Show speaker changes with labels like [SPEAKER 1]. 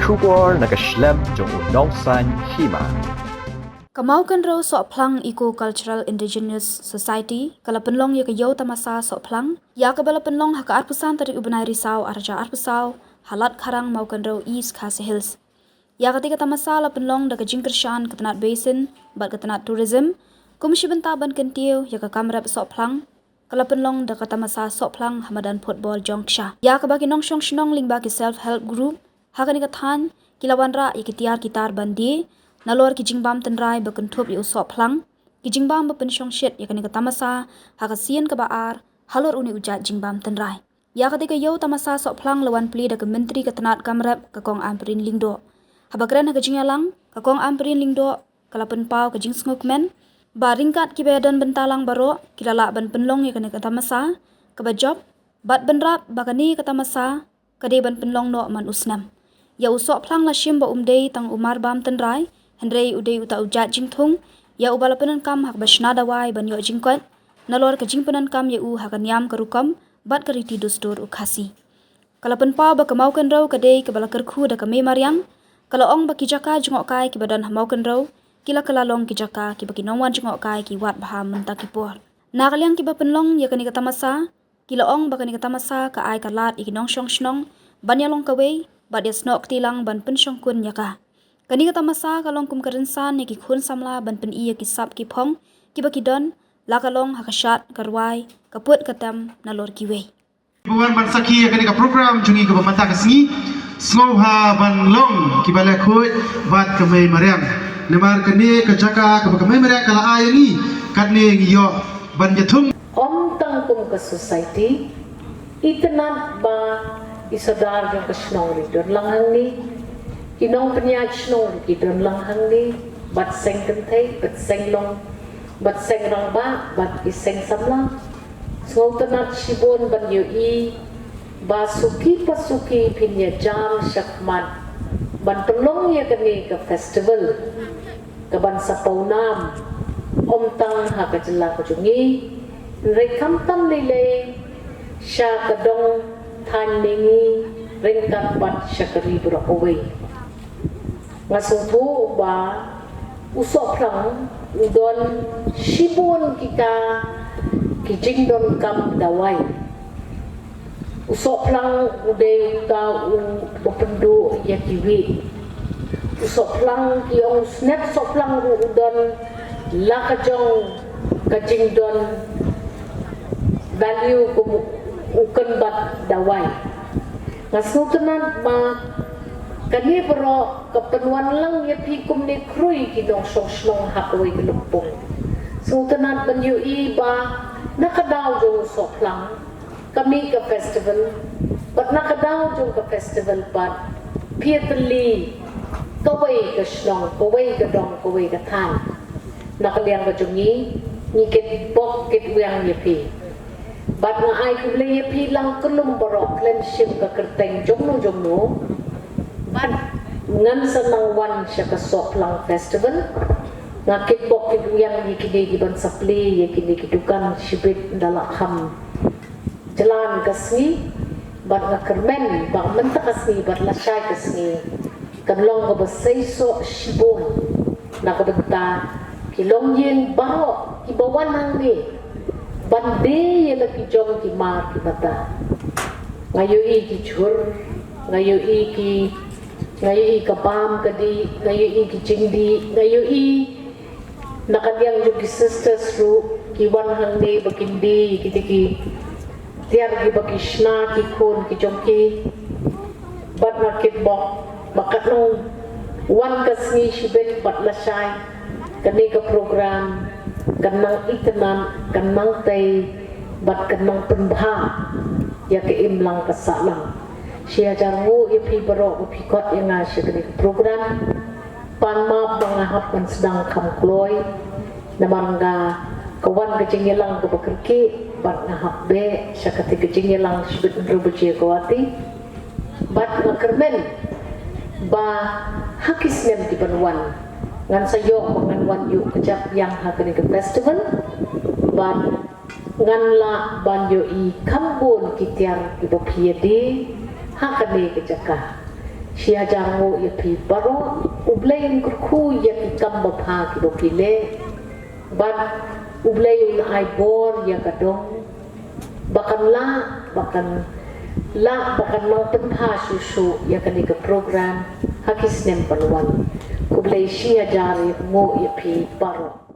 [SPEAKER 1] Shubor nakaslem jong unong san hima.
[SPEAKER 2] Kamaukan raw Soplang Eco-Cultural Indigenous Society kala penlong ya kayo tamasa Soplang ya kabala penlong haka arpusan tarik ubenai risau arja arpusau halat karang maukan raw East Khasi Hills ya ketika tamasa la penlong da kajingkershan ketenat basin bat ketenat tourism komisi bentaban kentiu ya ka kamrap Soplang kala penlong da katamasa Soplang Hamadan Football Jongsha ya kabaki nong shong shnong lingba ki self help group haka ni kathan kilawan ra ya kitiar kitar bandi nalor ki jingbam tenrai bekentup yu Soplang ki jingbam bepensyong shit ya kani tamasa haka sien ka baar halor uni ujat jingbam tenrai ya ketika yo tamasa Soplang lawan pli da ke menteri ketenat kamrap ka kong amperin lingdo habakran ka jingalang ka kong amperin lingdo kalapen pau ka jing smokmen ba ringkat ki bedan bentalang baro kilala ban penlong ya kani tamasa ka bajob bat benrap bakani ka tamasa kade ban penlong no man usnam ya Soplang la shim ba umdei tang umar bam tenrai Henry udai uta ujat jingthung ya ubala penan kam hak basna dawai ban yo jingkot nalor ka jingpenan kam ya u hak nyam karukam bat kariti dustur ukhasi kalapen pa ba kamaukan raw kadai ke bala kerkhu da kame maryang kala ong ba kijaka jungok kai ki badan hamaukan raw kila kala long kijaka ki baki nongwan jungok kai ki wat baham mentakipor nakalyang ki ba penlong ya kani katamasa kila ong ba kani katamasa ka ai kalat ikinong shong shnong banyalong kawei bat ya snok tilang ban pensyong kun yaka kani kata masa kalong kum kerensan ni ki khun samla ban pen iya ki sap ki phong ki ba ki don la kalong hakashat karwai kaput katam nalor ki we
[SPEAKER 3] buan ban saki kani ka program jungi ka pamata ka singi sloha ban long ki bala khoi bat ka mai mariam lemar kani ka jaka ka mai mariam kala ayani katne ngiyo ban jathum
[SPEAKER 4] om tang kum ka society itnat ba isadar jong ka snong ri don langhang ni kinong penyaj snong ki don langhang ni bat seng kentai bat seng long bat seng rang ba bat ki seng samla sultanat shibon ban yu i ba suki pasuki pinya jam shakmat ban pelong ya kani ka festival ka ban sapaunam om tang ha ka jela ko jungi rekam tam lele sha ka dong than ningi ringkat bat shakari bura away ngasungpu ba Soplang udon shibun kita kijing don kam dawai Soplang ude uta upendu ya kiwi Soplang kiong snap Soplang udon lakajong kajing don value kum ukan bat dawai ngasungtunan ma kani bro kepenuan lang ya pikum ni krui kidong song hakoi gelumpung sultanat menyui ba nakadaw jong Soplang kami ke festival bat nakadaw jong ke festival bat pietli kawai ke shlong kawai ke dong kawai ke than nakaliang ka jongi ni kit bok kit wiang ya pi bat nga ai kuble ya pi lang kelum bro klem shim ka kerteng jongno ban ngan senang wan siya ka Soplang festival nga kitbok kiduyang yikini giban sapli yikini kidukan shibit dalakham jalan kasni bat nga kermen bang menta kasni bat lasay kasni kanlong ka basay so shibon nakabenta kilong yin baro kibawan hangi bande yala kijong kimar kibata ngayo i kijur ngayo i kapam kadi ngayo i kijingdi ngayo i nakadiyang yung sisters ru kiwan hangni bakindi kitiki tiar gi bakishna ki kon ki jongki bat nakit bok bakat nong wan kasni shibet bat lasay kani ka program kanang itenan kanang tay bat kanang penbha ya ke imlang kasalang siya jarmu ipi baro ipi kot yang ngasih kani program panma pangahap man sedang kamkloy na marangga kawan kejingilang kebekerki bat ngahap be siya kati kejingilang sibit nrubuji kawati bat ngakermen ba hakis nem di banwan ngan sayo manganwan yu kejap yang hakani ke festival bat ngan la banyo i kambon kitiar ibapiedi hakani kejaka Siya jango ya pi baro ublayin kurku ya pi kamba pa ki dokile ban ublayin ay bor ya kadong bakan mang tempa susu ya kanika program hakis nem palwan ublay siya jari ngo ya pi baro